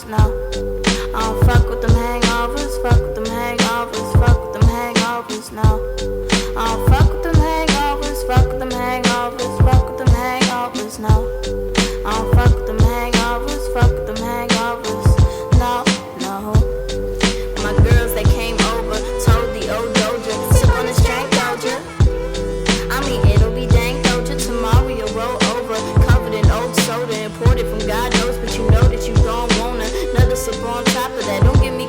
hangovers, no. I don't fuck with them hangovers, fuck with them hangovers, fuck with them hangovers, no. I don't fuck with them hangovers, fuck with them hangovers, fuck with them hangovers, no. I don't fuck with them hangovers, fuck with them hangovers, no, no. My girls that came over told the old Doja, sip on this drink, Doja. I mean, it'll be dang Doja, tomorrow you'll roll over, covered in old soda, imported from God knows, but you know that you don't want another sip on top of that. Don't get me